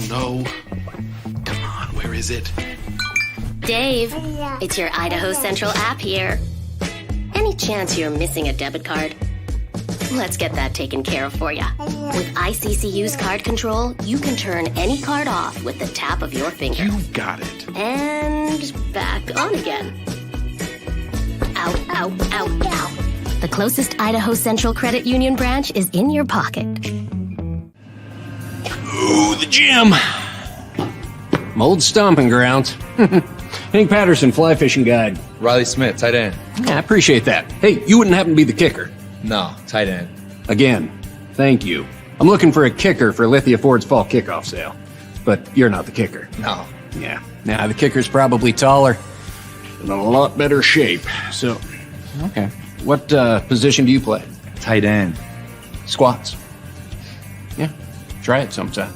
no. Come on, where is it? Dave, it's your Idaho Central app here. Any chance you're missing a debit card? Let's get that taken care of for you. With ICCU's card control, you can turn any card off with the tap of your finger. You got it. And back on again. Out, out, out, out. The closest Idaho Central Credit Union branch is in your pocket. Ooh, the gym. My old stomping grounds. Hank Patterson, Fly Fishing Guide. Riley Smith, tight end. Yeah, I appreciate that. Hey, you wouldn't happen to be the kicker? No, tight end. Again, thank you. I'm looking for a kicker for Lithia Ford's fall kickoff sale. But you're not the kicker. No. Yeah. Nah, the kicker's probably taller. In a lot better shape. So, okay. What position do you play? Tight end. Squats. Yeah, try it sometime.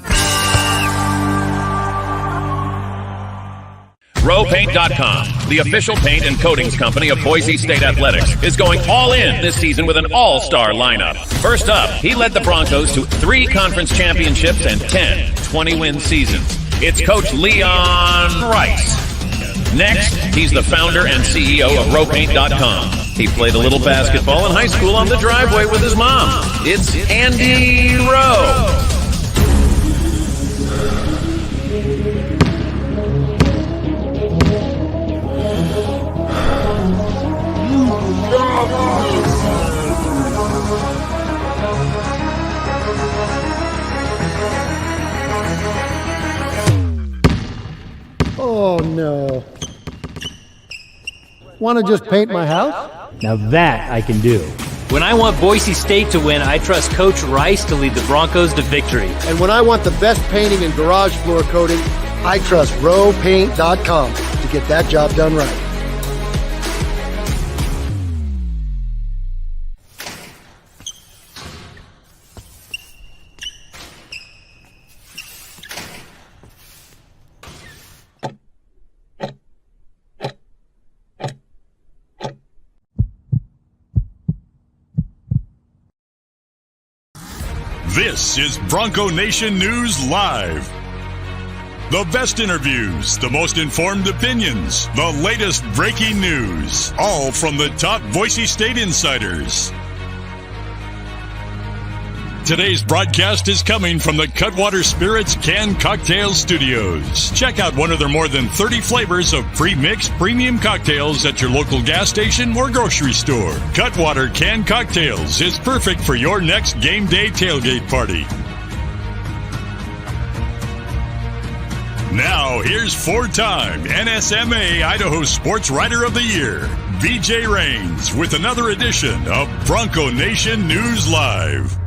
RowPaint.com, the official paint and coatings company of Boise State Athletics, is going all in this season with an all-star lineup. First up, he led the Broncos to 3 conference championships and 10 20-win seasons. It's Coach Leon Rice. Next, he's the founder and CEO of RowPaint.com. He played a little basketball in high school on the driveway with his mom. It's Andy Rowe. Oh, no. Want to just paint my house? Now that I can do. When I want Boise State to win, I trust Coach Rice to lead the Broncos to victory. And when I want the best painting and garage floor coating, I trust RowPaint.com to get that job done right. This is Bronco Nation News Live. The best interviews, the most informed opinions, the latest breaking news, all from the top Boise State insiders. Today's broadcast is coming from the Cutwater Spirits Canned Cocktail Studios. Check out one of their more than 30 flavors of pre-mixed premium cocktails at your local gas station or grocery store. Cutwater Canned Cocktails is perfect for your next game day tailgate party. Now, here's 4-time NSMA Idaho Sports Writer of the Year, BJ Rains, with another edition of Bronco Nation News Live.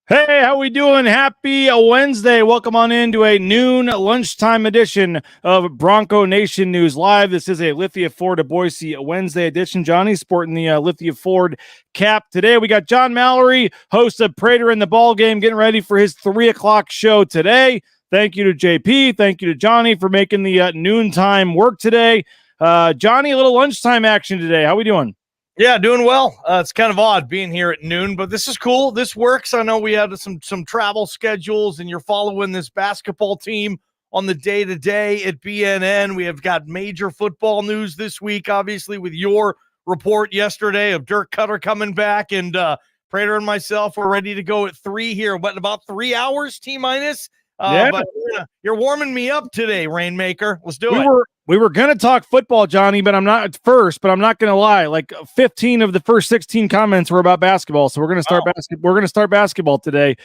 Hey, how we doing? Happy Wednesday. Welcome on into a noon lunchtime edition of Bronco Nation News Live. This is a Lithia Ford to Boise Wednesday edition. Johnny sporting the Lithia Ford cap today. We got John Mallory, host of Prater in the Ball Game, getting ready for his 3 o'clock show today. Thank you to JP. Thank you to Johnny for making the noontime work today. Johnny, a little lunchtime action today. How we doing? Yeah, doing well. It's kind of odd being here at noon, but this is cool. This works. I know we had some travel schedules, and you're following this basketball team on the day-to-day at BNN. We have got major football news this week, obviously, with your report yesterday of Dirk Koetter coming back, and Prater and myself were ready to go at 3 here. What, in about 3 hours, T-minus? Yeah. But you're warming me up today, Rainmaker. Let's do it. We were going to talk football, Johnny, but I'm not going to lie. Like 15 of the first 16 comments were about basketball. So we're going to start we're going to start basketball today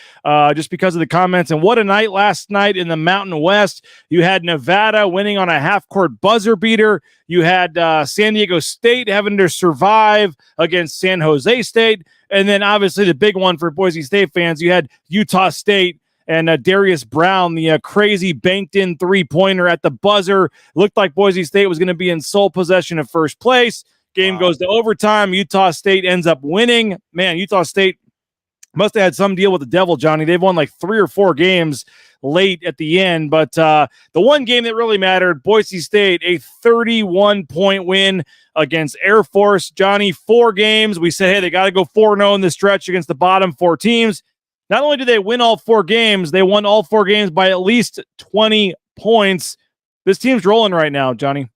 just because of the comments. And what a night last night in the Mountain West. You had Nevada winning on a half-court buzzer beater. You had San Diego State having to survive against San Jose State. And then obviously the big one for Boise State fans, you had Utah State and Darius Brown, the crazy banked-in three-pointer at the buzzer. Looked like Boise State was going to be in sole possession of first place. Game goes to overtime. Utah State ends up winning. Man, Utah State must have had some deal with the devil, Johnny. They've won like 3 or 4 games late at the end. But the one game that really mattered, Boise State, a 31-point win against Air Force. Johnny, 4 games. We said, hey, they got to go 4-0 in this stretch against the bottom 4 teams. not only did they win all 4 games, they won all 4 games by at least 20 points. This team's rolling right now, Johnny.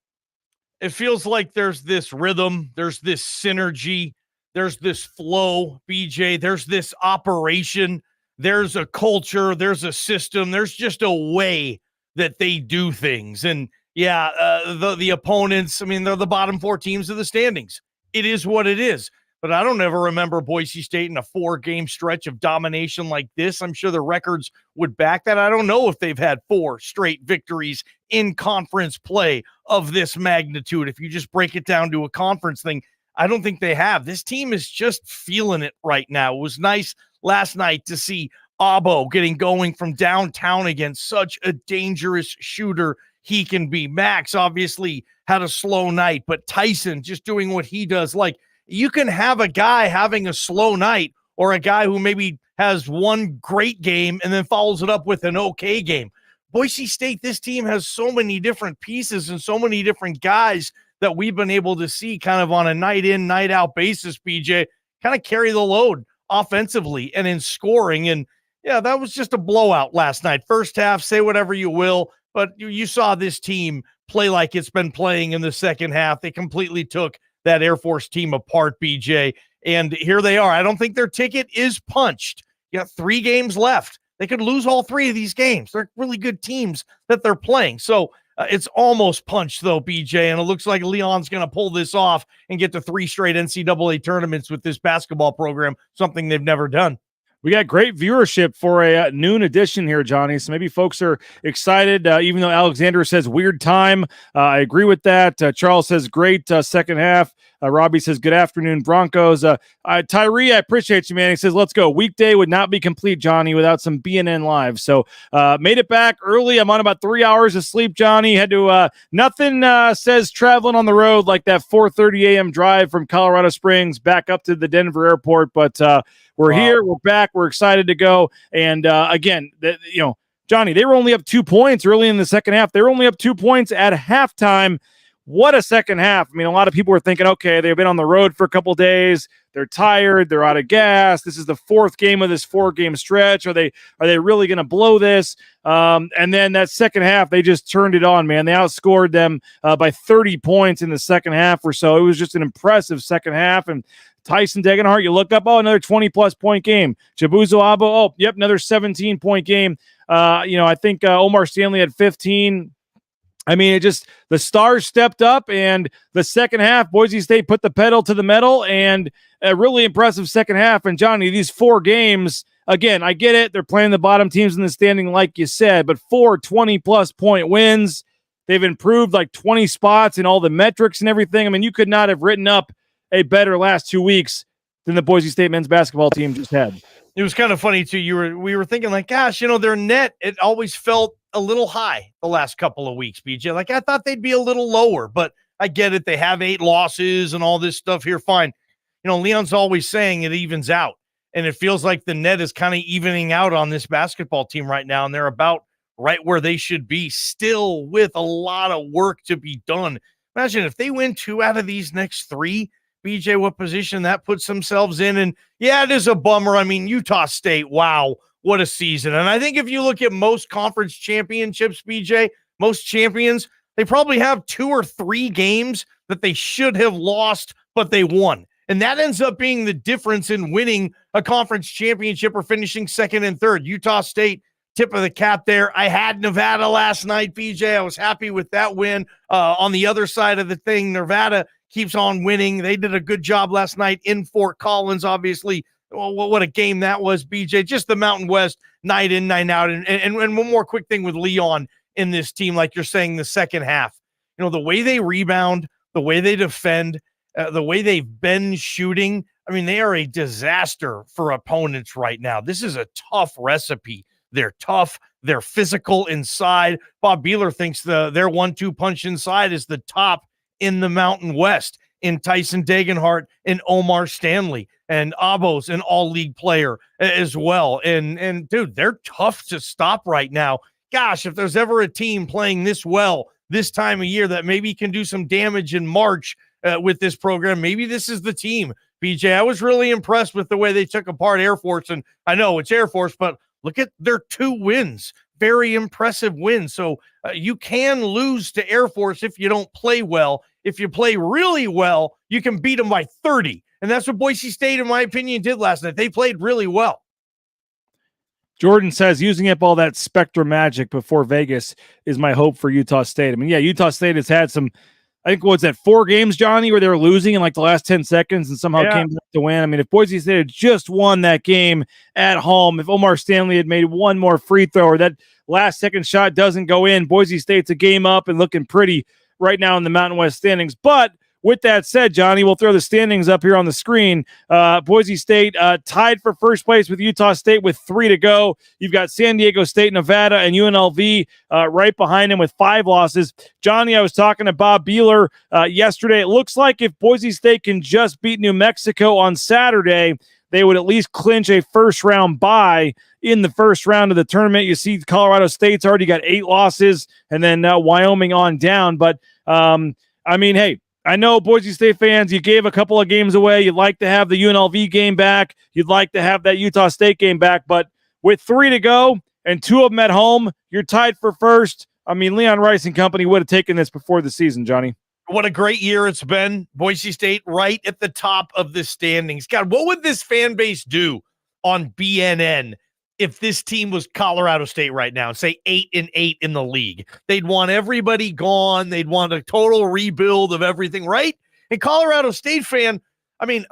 It feels like there's this rhythm, there's this synergy, there's this flow, BJ, there's this operation, there's a culture, there's a system, there's just a way that they do things. And the opponents, I mean, they're the bottom 4 teams of the standings. It is what it is. But I don't ever remember Boise State in a 4-game stretch of domination like this. I'm sure the records would back that. I don't know if they've had 4 straight victories in conference play of this magnitude. If you just break it down to a conference thing, I don't think they have. This team is just feeling it right now. It was nice last night to see Abo getting going from downtown against such a dangerous shooter he can be. Max obviously had a slow night, but Tyson just doing what he does. Like, you can have a guy having a slow night or a guy who maybe has one great game and then follows it up with an okay game. Boise State, this team has so many different pieces and so many different guys that we've been able to see kind of on a night in, night out basis, BJ, kind of carry the load offensively and in scoring. And yeah, that was just a blowout last night. First half, say whatever you will, but you saw this team play like it's been playing in the second half. They completely took that Air Force team apart, BJ. And here they are. I don't think their ticket is punched. You got 3 games left. They could lose all 3 of these games. They're really good teams that they're playing. So it's almost punched, though, BJ. And it looks like Leon's going to pull this off and get to 3 straight NCAA tournaments with this basketball program, something they've never done. We got great viewership for a noon edition here, Johnny. So maybe folks are excited, even though Alexander says weird time. I agree with that. Charles says great second half. Robbie says good afternoon, Broncos. Tyree, I appreciate you, man. He says, let's go. Weekday would not be complete, Johnny, without some BNN Live. So made it back early. I'm on about 3 hours of sleep, Johnny. Had to, nothing says traveling on the road like that 4:30 a.m. drive from Colorado Springs back up to the Denver airport. But we're here. We're back. We're excited to go. And again, Johnny, they were only up 2 points early in the second half. They were only up 2 points at halftime. What a second half. I mean, a lot of people were thinking, okay, they've been on the road for a couple days. They're tired. They're out of gas. This is the 4th game of this 4-game stretch. Are they really going to blow this? And then that second half, they just turned it on, man. They outscored them by 30 points in the second half or so. It was just an impressive second half. And Tyson Degenhart, you look up, another 20-plus point game. Chibuzo Abo, another 17-point game. I think Omar Stanley had 15. I mean, the stars stepped up, and the second half, Boise State put the pedal to the metal, and a really impressive second half. And Johnny, these 4 games, again, I get it. They're playing the bottom teams in the standing, like you said, but 4 20-plus point wins. They've improved like 20 spots in all the metrics and everything. I mean, you could not have written up a better last 2 weeks than the Boise State men's basketball team just had. It was kind of funny, too. We were thinking, like, gosh, their net, it always felt a little high the last couple of weeks, BJ. Like, I thought they'd be a little lower, but I get it. They have 8 losses and all this stuff here. Fine. Leon's always saying it evens out, and it feels like the net is kind of evening out on this basketball team right now, and they're about right where they should be, still with a lot of work to be done. Imagine if they win 2 out of these next 3, BJ, what position that puts themselves in. And yeah, it is a bummer. I mean, Utah State, wow, what a season. And I think if you look at most conference championships, BJ, most champions, they probably have 2 or 3 games that they should have lost, but they won. And that ends up being the difference in winning a conference championship or finishing second and third. Utah State, tip of the cap there. I had Nevada last night, BJ. I was happy with that win. On the other side of the thing, Nevada keeps on winning. They did a good job last night in Fort Collins, obviously. Well, what a game that was, BJ. Just the Mountain West, night in, night out. And one more quick thing with Leon in this team, like you're saying, the second half. The way they rebound, the way they defend, the way they've been shooting, I mean, they are a disaster for opponents right now. This is a tough recipe. They're tough. They're physical inside. Bob Beeler thinks their 1-2 punch inside is the top in the Mountain West, in Tyson Degenhart and Omar Stanley, and Abo's an all-league player as well. And dude, they're tough to stop right now. Gosh, if there's ever a team playing this well this time of year that maybe can do some damage in March with this program. Maybe this is the team. BJ, I was really impressed with the way they took apart Air Force, and I know it's Air Force, but look at their 2 wins. Very impressive wins. So you can lose to Air Force if you don't play well. If you play really well, you can beat them by 30. And that's what Boise State, in my opinion, did last night. They played really well. Jordan says using up all that Spectra magic before Vegas is my hope for Utah State. I mean, yeah, Utah State has had some, I think, what's that, 4 games, Johnny, where they were losing in like the last 10 seconds and somehow came back to win. I mean, if Boise State had just won that game at home, if Omar Stanley had made one more free throw or that last second shot doesn't go in, Boise State's a game up and looking pretty right now in the Mountain West standings. But with that said, Johnny, we'll throw the standings up here on the screen. Boise State tied for first place with Utah State with 3 to go. You've got San Diego State, Nevada, and UNLV right behind him with 5 losses. Johnny, I was talking to Bob Beeler yesterday. It looks like if Boise State can just beat New Mexico on Saturday, they would at least clinch a first-round bye in the first round of the tournament. You see Colorado State's already got 8 losses, and then Wyoming on down. But, I mean, hey, I know Boise State fans, you gave a couple of games away. You'd like to have the UNLV game back. You'd like to have that Utah State game back. But with 3 to go and 2 of them at home, you're tied for first. I mean, Leon Rice and company would have taken this before the season, Johnny. What a great year it's been. Boise State right at the top of the standings. God, what would this fan base do on BNN if this team was Colorado State right now, say 8-8 in the league? They'd want everybody gone. They'd want a total rebuild of everything, right? And Colorado State fan, I mean,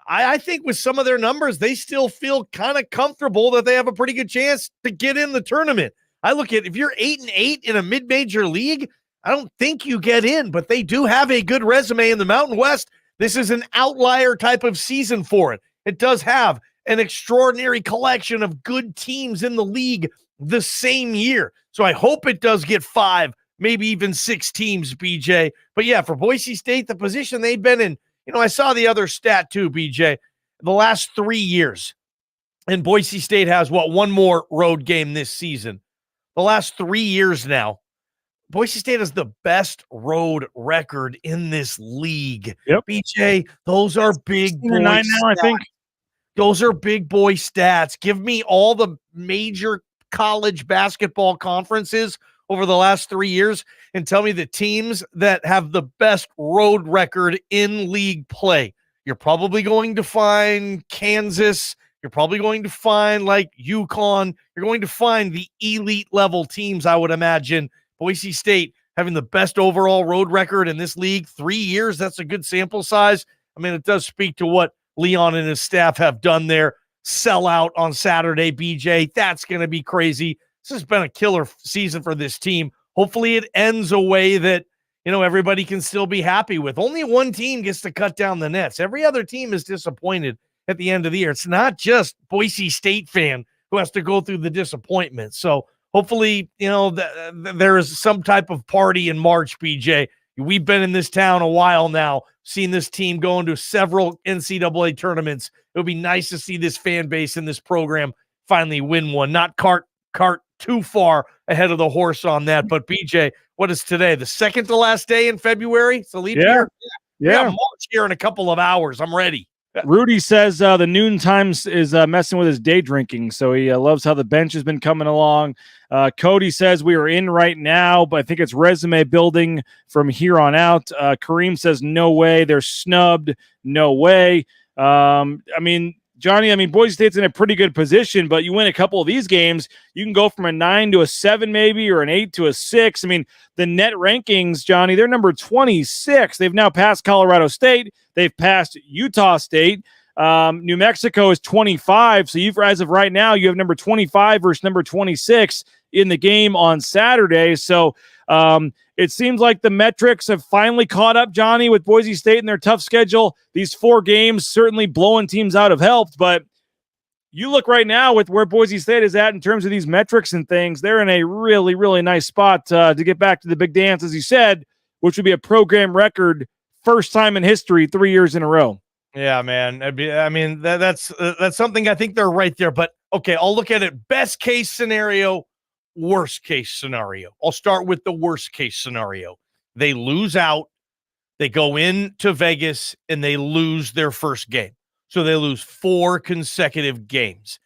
I think with some of their numbers, they still feel kind of comfortable that they have a pretty good chance to get in the tournament. I look at, if you're 8-8 in a mid-major league, I don't think you get in, but they do have a good resume in the Mountain West. This is an outlier type of season for it. It does have an extraordinary collection of good teams in the league the same year. So I hope it does get 5, maybe even 6 teams, BJ. But yeah, for Boise State, the position they've been in, you know, I saw the other stat too, BJ, the last 3 years. And Boise State has, one more road game this season. The last 3 years now, Boise State has the best road record in this league. Yep. BJ, those are big boy 9 now, I think. Those are big boy stats. Give me all the major college basketball conferences over the last 3 years and tell me the teams that have the best road record in league play. You're probably going to find Kansas. You're probably going to find like UConn. You're going to find the elite level teams, I would imagine. Boise State having the best overall road record in this league, 3 years. That's a good sample size. I mean, it does speak to what Leon and his staff have done there. Sell out on Saturday, BJ. That's going to be crazy. This has been a killer season for this team. Hopefully it ends a way that, you know, everybody can still be happy with. Only one team gets to cut down the nets. Every other team is disappointed at the end of the year. It's not just Boise State fan who has to go through the disappointment. So hopefully, you know, there is some type of party in March, BJ. We've been in this town a while now, seen this team go into several NCAA tournaments. It would be nice to see this fan base in this program finally win one, not cart too far ahead of the horse on that. But BJ, what is today? The second to last day in February? It's a leap year? Yeah. March here in a couple of hours. I'm ready. Rudy says the noon times is messing with his day drinking, so he loves how the bench has been coming along. Cody says we are in right now, but I think it's resume building from here on out. Kareem says no way, they're snubbed. No way. I mean, Johnny, Boise State's in a pretty good position, but you win a couple of these games, you can go from a 9 to a 7 maybe, or an 8 to a 6. I mean, the net rankings, Johnny, they're number 26. They've now passed Colorado State. They've passed Utah State. New Mexico is 25. So as of right now, you have number 25 versus number 26 in the game on Saturday. So it seems like the metrics have finally caught up, Johnny, with Boise State and their tough schedule. These 4 games certainly blowing teams out have helped, but you look right now with where Boise State is at in terms of these metrics and things, they're in a really, really nice spot to get back to the big dance, as you said, which would be a program record, first time in history, 3 years in a row. Yeah, man. That's something. I think they're right there. But okay, I'll look at it. Best case scenario, worst case scenario. I'll start with the worst case scenario. They lose out They go into Vegas and they lose their first game. So they lose 4 consecutive games.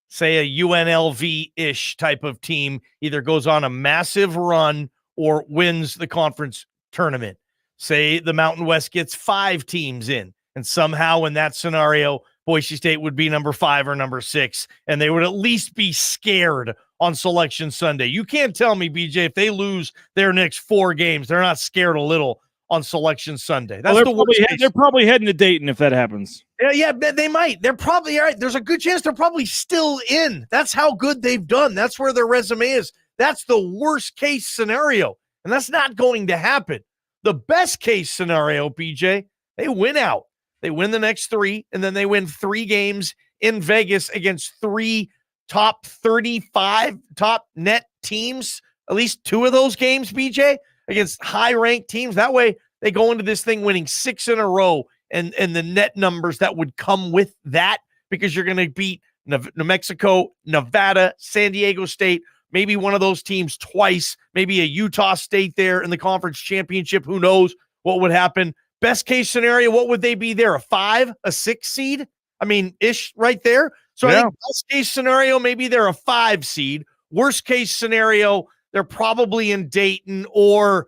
Say a UNLV-ish type of team either goes on a massive run or wins the conference tournament. Say the Mountain West gets 5 teams in, and somehow in that scenario, Boise State would be number 5 or number 6, and they would at least be scared on Selection Sunday. You can't tell me, BJ, if they lose their next 4 games, they're not scared a little on Selection Sunday. That's they're probably heading to Dayton if that happens. Yeah, they might. They're probably all right. There's a good chance they're probably still in. That's how good they've done. That's where their resume is. That's the worst case scenario, and that's not going to happen. The best case scenario, BJ, they win out. They win the next 3, and then they win 3 games in Vegas against 3 top 35 top net teams. At least 2 of those games, BJ, against high-ranked teams. That way, they go into this thing winning 6 in a row, and the net numbers that would come with that, because you're going to beat New Mexico, Nevada, San Diego State, maybe one of those teams twice, maybe a Utah State there in the conference championship. Who knows what would happen? Best case scenario, what would they be there? A 5, a 6 seed? I mean, ish right there. So I think best case scenario, maybe they're a 5 seed. Worst case scenario, they're probably in Dayton or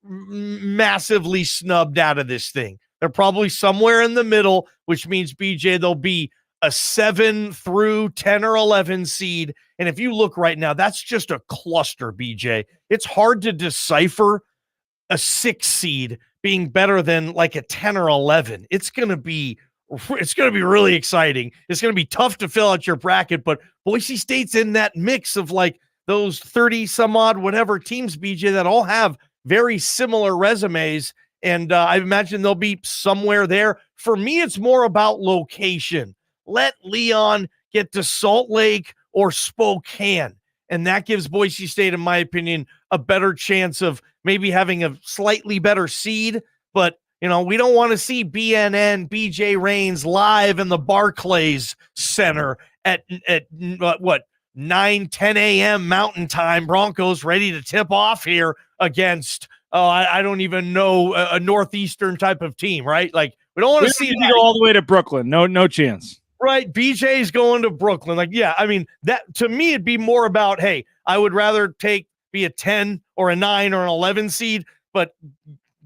massively snubbed out of this thing. They're probably somewhere in the middle, which means, BJ, they'll be a 7 through 10 or 11 seed. And if you look right now, that's just a cluster, BJ. It's hard to decipher a 6 seed being better than like a 10 or 11. It's going to be really exciting. It's going to be tough to fill out your bracket, but Boise State's in that mix of like those 30 some odd whatever teams, BJ, that all have very similar resumes. And I imagine they'll be somewhere there. For me, it's more about location. Let Leon get to Salt Lake or Spokane. And that gives Boise State, in my opinion, a better chance of maybe having a slightly better seed. But, you know, we don't want to see BNN, BJ Rains live in the Barclays Center at 9, 10 a.m. Mountain Time. Broncos ready to tip off here against, I don't even know, a Northeastern type of team, right? Like, we don't want to see that. Go all the way to Brooklyn. No chance. Right. BJ's going to Brooklyn. Like, yeah, I mean, that to me, it'd be more about, hey, I would rather be a 10 or a 9 or an 11 seed, but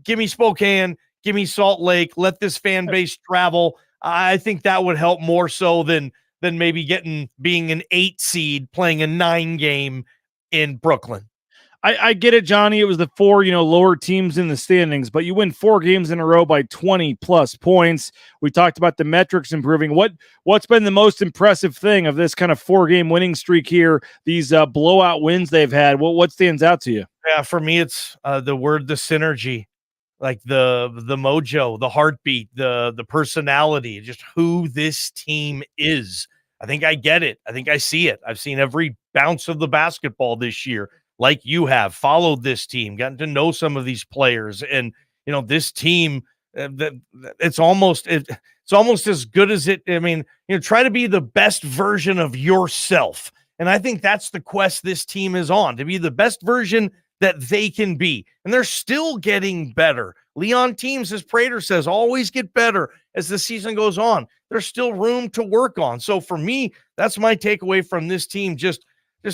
give me Spokane, give me Salt Lake, let this fan base travel. I think that would help more so than maybe being an 8 seed playing a 9 game in Brooklyn. I get it, Johnny. It was the 4, lower teams in the standings, but you win 4 games in a row by 20 plus points. We talked about the metrics improving. What's been the most impressive thing of this kind of 4-game winning streak here? These blowout wins they've had. What stands out to you? Yeah, for me, it's the synergy, like the mojo, the heartbeat, the personality, just who this team is. I think I get it. I think I see it. I've seen every bounce of the basketball this year. Like you have followed this team, gotten to know some of these players, and this team, it's almost as good as it. I mean, try to be the best version of yourself, and I think that's the quest this team is on, to be the best version that they can be, and they're still getting better. Leon teams, as Prater says, always get better as the season goes on. There's still room to work on. So for me, that's my takeaway from this team. Just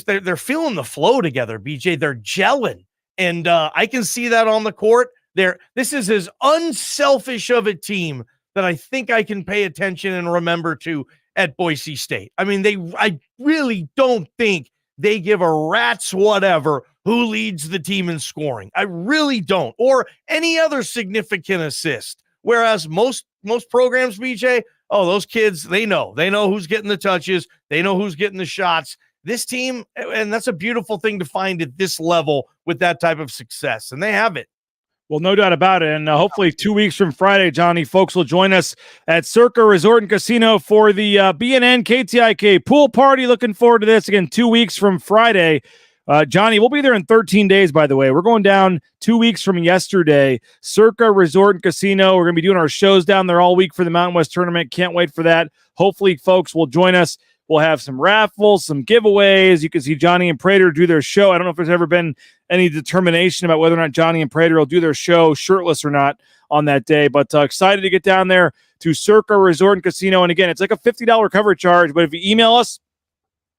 they're feeling the flow together, BJ. They're gelling, and I can see that on the court. This is as unselfish of a team that I think I can pay attention and remember to at Boise State. I mean, I really don't think they give a rat's whatever who leads the team in scoring. I really don't, or any other significant assist. Whereas most programs, BJ, those kids, they know who's getting the touches, they know who's getting the shots. This team, and that's a beautiful thing to find at this level with that type of success, and they have it. Well, no doubt about it, and hopefully 2 weeks from Friday, Johnny, folks will join us at Circa Resort and Casino for the BNN KTIK pool party. Looking forward to this. Again, 2 weeks from Friday. Johnny, we'll be there in 13 days, by the way. We're going down 2 weeks from yesterday. Circa Resort and Casino. We're going to be doing our shows down there all week for the Mountain West Tournament. Can't wait for that. Hopefully, folks will join us. We'll have some raffles, some giveaways. You can see Johnny and Prater do their show. I don't know if there's ever been any determination about whether or not Johnny and Prater will do their show shirtless or not on that day, but excited to get down there to Circa Resort and Casino. And again, it's like a $50 cover charge, but if you email us,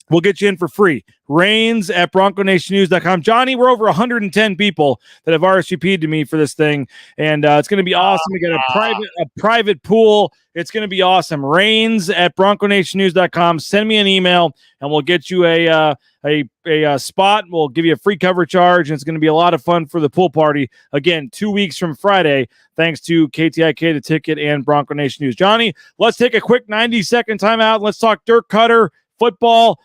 we'll get you in for free. Rains at BroncoNationNews.com. Johnny, we're over 110 people that have RSVP'd to me for this thing, and it's going to be awesome. We got a private pool. It's going to be awesome. Rains at BroncoNationNews.com. Send me an email, and we'll get you a spot. We'll give you a free cover charge, and it's going to be a lot of fun for the pool party. Again, 2 weeks from Friday, thanks to KTIK, The Ticket, and Bronco Nation News. Johnny, let's take a quick 90-second timeout. Let's talk Dirk Koetter. Football,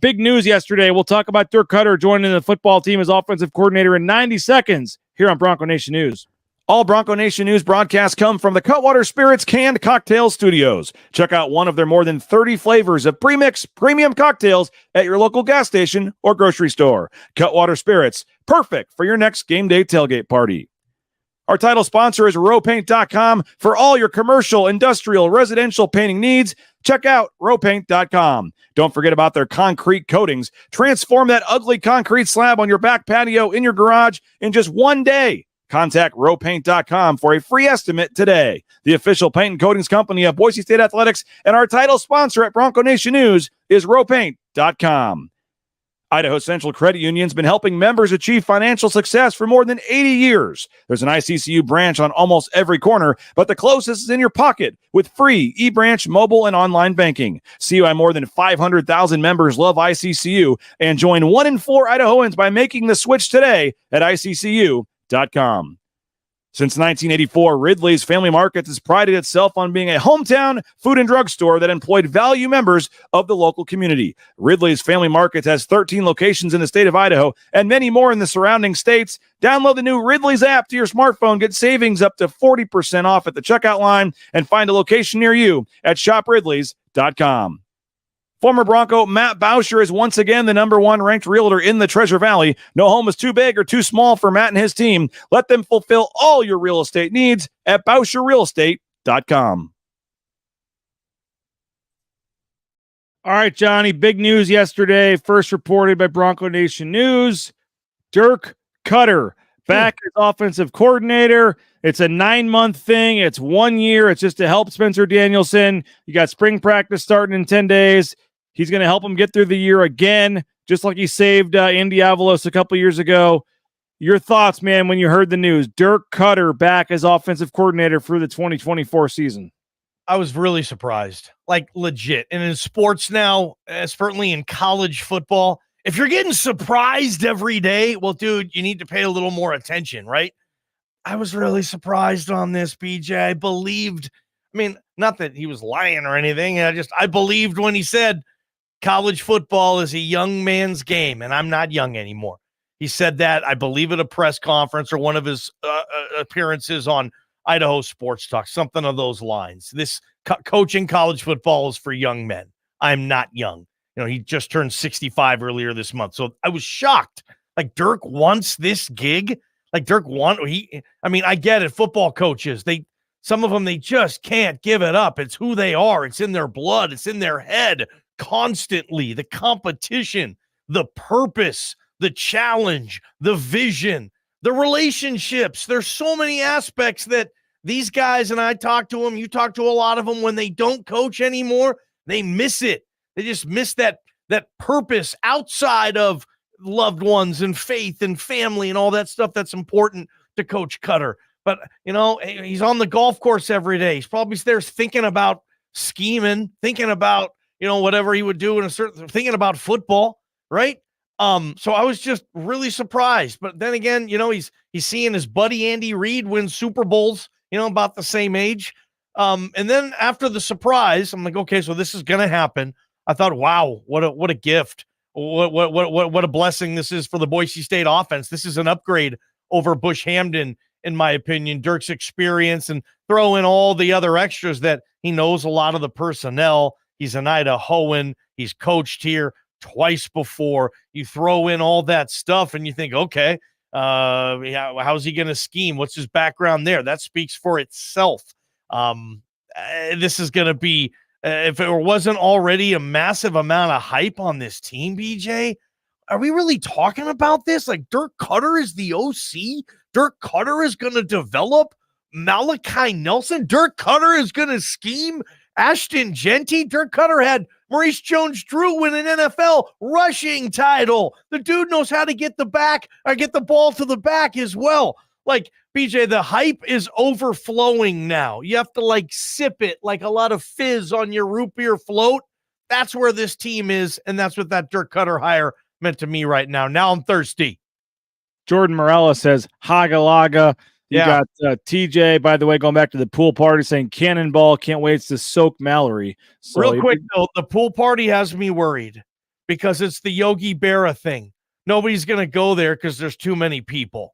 big news yesterday. We'll talk about Dirk Koetter joining the football team as offensive coordinator in 90 seconds here on Bronco Nation News. All Bronco Nation News broadcasts come from the Cutwater Spirits Canned Cocktail Studios. Check out one of their more than 30 flavors of premix premium cocktails at your local gas station or grocery store. Cutwater Spirits, perfect for your next game day tailgate party. Our title sponsor is rowpaint.com. For all your commercial, industrial, residential painting needs, check out rowpaint.com. Don't forget about their concrete coatings. Transform that ugly concrete slab on your back patio in your garage in just one day. Contact rowpaint.com for a free estimate today. The official paint and coatings company of Boise State Athletics, and our title sponsor at Bronco Nation News is rowpaint.com. Idaho Central Credit Union's been helping members achieve financial success for more than 80 years. There's an ICCU branch on almost every corner, but the closest is in your pocket with free eBranch mobile and online banking. See why more than 500,000 members love ICCU and join 1 in 4 Idahoans by making the switch today at ICCU.com. Since 1984, Ridley's Family Markets has prided itself on being a hometown food and drug store that employed value members of the local community. Ridley's Family Markets has 13 locations in the state of Idaho and many more in the surrounding states. Download the new Ridley's app to your smartphone. Get savings up to 40% off at the checkout line and find a location near you at shopridleys.com. Former Bronco Matt Bauscher is once again the number 1 ranked realtor in the Treasure Valley. No home is too big or too small for Matt and his team. Let them fulfill all your real estate needs at BauscherRealEstate.com. All right, Johnny, big news yesterday. First reported by Bronco Nation News. Dirk Koetter back as offensive coordinator. It's a 9-month thing. It's 1 year. It's just to help Spencer Danielson. You got spring practice starting in 10 days. He's going to help him get through the year again, just like he saved Andy Avalos a couple years ago. Your thoughts, man, when you heard the news? Dirk Koetter back as offensive coordinator for the 2024 season. I was really surprised, like legit. And in sports now, certainly in college football, if you're getting surprised every day, well, dude, you need to pay a little more attention, right? I was really surprised on this, BJ. I believed, not that he was lying or anything. I believed when he said college football is a young man's game, and I'm not young anymore. He said that, I believe, at a press conference or one of his appearances on Idaho Sports Talk, something of those lines. This coaching college football is for young men. I'm not young. He just turned 65 earlier this month. So I was shocked. Like, Dirk wants this gig. Like, I get it. Football coaches, some of them, they just can't give it up. It's who they are. It's in their blood. It's in their head constantly. The competition, the purpose, the challenge, the vision, the relationships. There's so many aspects that these guys, and I talk to them, you talk to a lot of them, when they don't coach anymore, they miss it. They just miss that purpose outside of loved ones and faith and family and all that stuff that's important to Coach Koetter. But, he's on the golf course every day. He's probably there thinking about scheming, thinking about, whatever he would do thinking about football, right? So I was just really surprised. But then again, he's seeing his buddy Andy Reid win Super Bowls, about the same age. And then after the surprise, I'm like, okay, so this is going to happen. I thought, wow, what a gift. What a blessing this is for the Boise State offense. This is an upgrade over Bush Hamden, in my opinion. Dirk's experience, and throw in all the other extras that he knows a lot of the personnel. He's an Idahoan. He's coached here twice before. You throw in all that stuff and you think, okay, how's he going to scheme? What's his background there? That speaks for itself. This is going to be If it wasn't already a massive amount of hype on this team, BJ, are we really talking about this? Like Dirk Koetter is the OC? Dirk Koetter is going to develop Malachi Nelson? Dirk Koetter is going to scheme Ashton Genty? Dirk Koetter had Maurice Jones-Drew win an NFL rushing title. The dude knows how to get the ball to the back as well. Like, BJ, the hype is overflowing now. You have to like sip it like a lot of fizz on your root beer float. That's where this team is, and that's what that Dirk Koetter hire meant to me right now. Now I'm thirsty. Jordan Morella says, Haga Laga. You got TJ, by the way, going back to the pool party, saying Cannonball can't wait to soak Mallory. So real quick, though, the pool party has me worried because it's the Yogi Berra thing. Nobody's going to go there because there's too many people.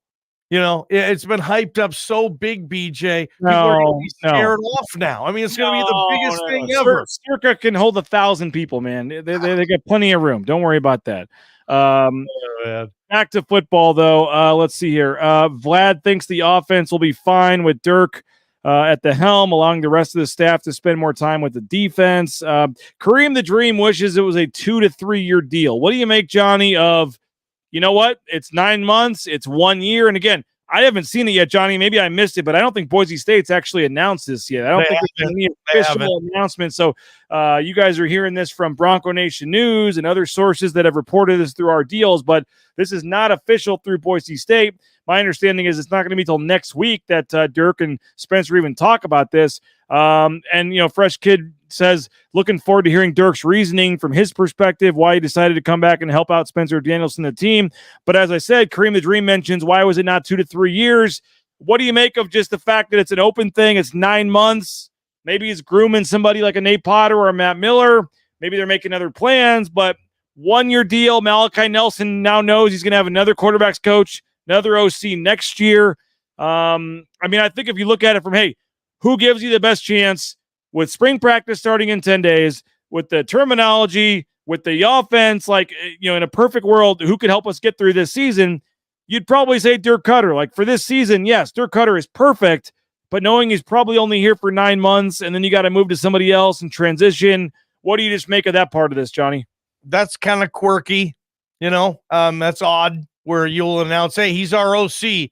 You know, it's been hyped up so big, BJ. People are going to be scared off now. I mean, it's going to be the biggest thing ever. Circa can hold 1,000 people, man. They got plenty of room. Don't worry about that. Back to football, though. Let's see here. Vlad thinks the offense will be fine with Dirk at the helm, allowing the rest of the staff to spend more time with the defense. Kareem the Dream wishes it was a 2 to 3 year deal. What do you make, Johnny, of, you know what? It's 9 months. It's 1 year. And again, I haven't seen it yet, Johnny. Maybe I missed it, but I don't think Boise State's actually announced this yet. I don't think there's any official announcement. So you guys are hearing this from Bronco Nation News and other sources that have reported this through our deals, but this is not official through Boise State. My understanding is it's not going to be till next week that Dirk and Spencer even talk about this. And, you know, Fresh Kid says, looking forward to hearing Dirk's reasoning from his perspective, why he decided to come back and help out Spencer Danielson, the team. But as I said, Kareem the Dream mentions, why was it not 2 to 3 years? What do you make of just the fact that it's an open thing? It's 9 months. Maybe he's grooming somebody like a Nate Potter or a Matt Miller. Maybe they're making other plans, but 1 year deal. Malachi Nelson now knows he's going to have another quarterbacks coach, another OC next year. I mean, I think if you look at it from, hey, who gives you the best chance with spring practice starting in 10 days, with the terminology, with the offense, like, you know, in a perfect world, who could help us get through this season? You'd probably say Dirk Koetter. Like, for this season, yes, Dirk Koetter is perfect, but knowing he's probably only here for 9 months and then you got to move to somebody else and transition, what do you just make of that part of this, Johnny? That's kind of quirky, you know. That's odd where you'll announce, hey, he's our OC.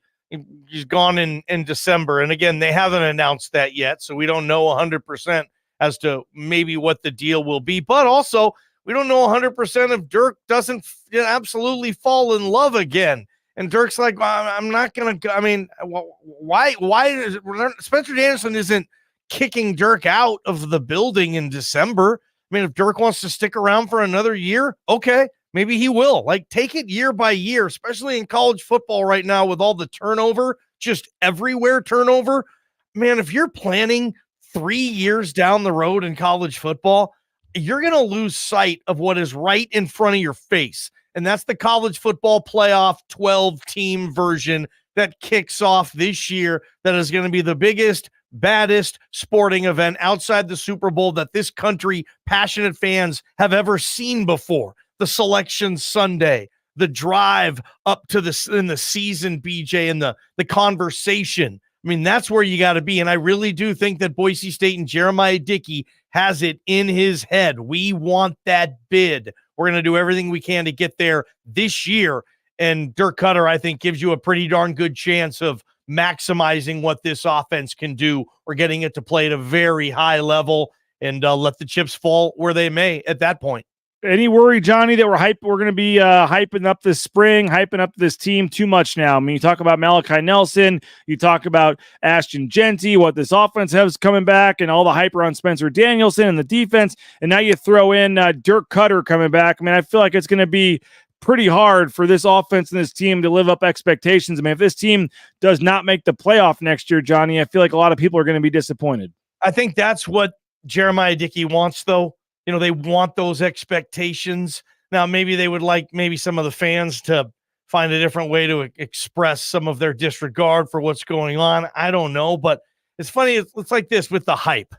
He's gone in December. And again, they haven't announced that yet, so we don't know 100% as to maybe what the deal will be. But also, we don't know 100% if Dirk doesn't absolutely fall in love again. And Dirk's like, well, I'm not going to – I mean, why is Spencer Danielson isn't kicking Dirk out of the building in December. I mean, if Dirk wants to stick around for another year, okay, maybe he will. Like, take it year by year, especially in college football right now with all the turnover, just everywhere turnover. Man, if you're planning 3 years down the road in college football, you're going to lose sight of what is right in front of your face. And that's the college football playoff 12-team version that kicks off this year. That is going to be the biggest, baddest sporting event outside the Super Bowl that this country, passionate fans, have ever seen before. The Selection Sunday, the drive up to in the season, BJ, and the conversation. I mean, that's where you got to be. And I really do think that Boise State and Jeremiah Dickey has it in his head. We want that bid. We're going to do everything we can to get there this year. And Dirk Koetter, I think, gives you a pretty darn good chance of maximizing what this offense can do, or getting it to play at a very high level and let the chips fall where they may at that point. Any worry, Johnny, that we're going to be hyping up this spring, hyping up this team too much now? I mean, you talk about Malachi Nelson, you talk about Ashton Genty, what this offense has coming back, and all the hype around Spencer Danielson and the defense, and now you throw in Dirk Koetter coming back. I mean, I feel like it's going to be pretty hard for this offense and this team to live up expectations. I mean, if this team does not make the playoff next year, Johnny, I feel like a lot of people are going to be disappointed. I think that's what Jeremiah Dickey wants, though. You know, they want those expectations. Now, maybe they would like some of the fans to find a different way to express some of their disregard for what's going on. I don't know, but it's funny. It's like this with the hype.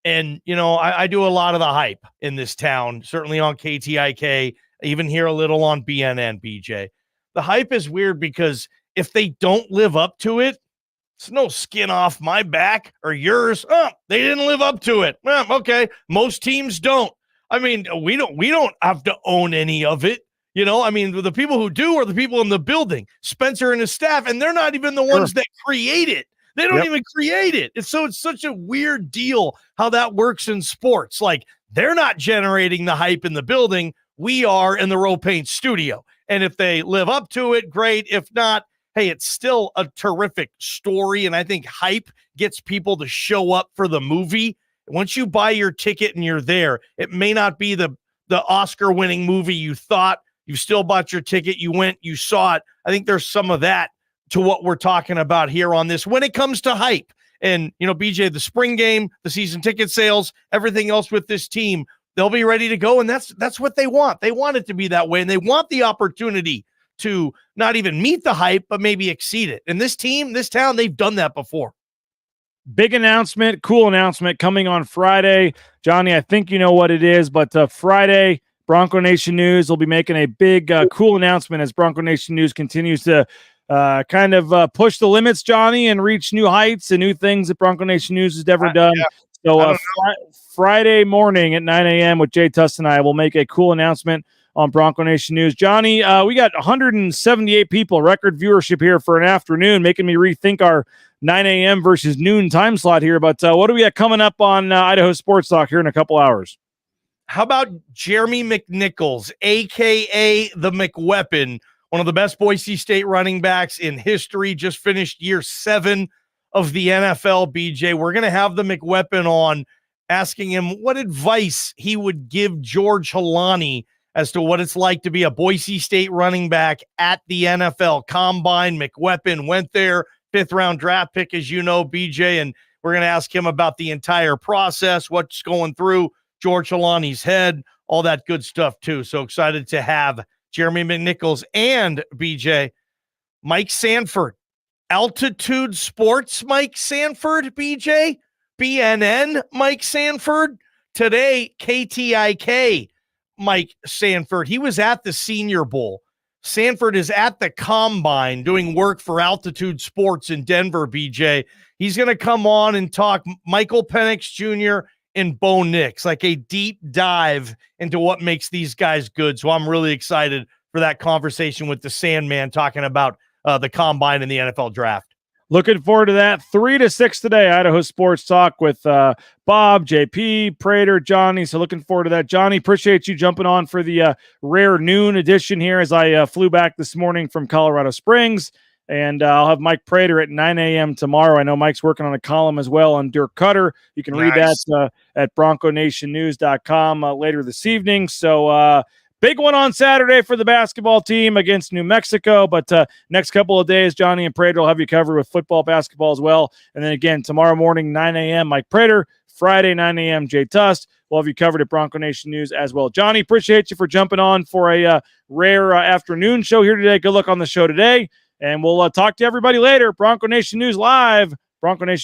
And, you know, I do a lot of the hype in this town, certainly on KTIK, even here a little on BNN, BJ. The hype is weird because if they don't live up to it, It's no skin off my back or yours. Oh, they didn't live up to it. Okay. Most teams don't. I mean, we don't have to own any of it. I mean, the people who do are the people in the building, Spencer and his staff, and they're not even the ones that create it. They don't even create it. It's such a weird deal how that works in sports. Like, they're not generating the hype in the building. We are in the Row Paint studio. And if they live up to it, great. If not, hey, it's still a terrific story. And I think hype gets people to show up for the movie. Once you buy your ticket and you're there, it may not be the Oscar-winning movie you thought. You still bought your ticket. You went, you saw it. I think there's some of that to what we're talking about here on this when it comes to hype. And, BJ, the spring game, the season ticket sales, everything else with this team, they'll be ready to go. And that's what they want. They want it to be that way. And they want the opportunity to not even meet the hype, but maybe exceed it. And this team, this town, they've done that before. Big announcement, cool announcement coming on Friday. Johnny, I think you know what it is, but Friday, Bronco Nation News will be making a big, cool announcement as Bronco Nation News continues to push the limits, Johnny, and reach new heights and new things that Bronco Nation News has never done. So Friday morning at 9 a.m. with Jay Tuss and I will make a cool announcement on Bronco Nation News. Johnny, we got 178 people, record viewership here for an afternoon, making me rethink our 9 a.m. versus noon time slot here. But what do we got coming up on Idaho Sports Talk here in a couple hours? How about Jeremy McNichols, a.k.a. the McWeapon, one of the best Boise State running backs in history, just finished year 7 of the NFL, BJ. We're going to have the McWeapon on, asking him what advice he would give George Halani as to what it's like to be a Boise State running back at the NFL Combine. McWeapon went there, 5th-round draft pick, as you know, BJ, and we're going to ask him about the entire process, what's going through George Halani's head, all that good stuff, too. So excited to have Jeremy McNichols and, BJ, Mike Sanford. Altitude Sports Mike Sanford, BJ. BNN Mike Sanford. Today, KTIK Mike Sanford. He was at the Senior Bowl. Sanford is at the Combine doing work for Altitude Sports in Denver, BJ. He's going to come on and talk Michael Penix Jr. and Bo Nix, like a deep dive into what makes these guys good. So I'm really excited for that conversation with the Sandman talking about the Combine and the NFL Draft. Looking forward to that. 3 to 6 today, Idaho Sports Talk with Bob, JP, Prater, Johnny. So looking forward to that. Johnny, appreciate you jumping on for the rare noon edition here as I flew back this morning from Colorado Springs. And I'll have Mike Prater at 9 a.m. tomorrow. I know Mike's working on a column as well on Dirk Koetter. You can read that at BroncoNationNews.com later this evening. So big one on Saturday for the basketball team against New Mexico. But next couple of days, Johnny and Prater will have you covered with football, basketball as well. And then again, tomorrow morning, 9 a.m., Mike Prater. Friday, 9 a.m., Jay Tuss. We'll have you covered at Bronco Nation News as well. Johnny, appreciate you for jumping on for a rare afternoon show here today. Good luck on the show today. And we'll talk to everybody later. Bronco Nation News Live. Bronco Nation.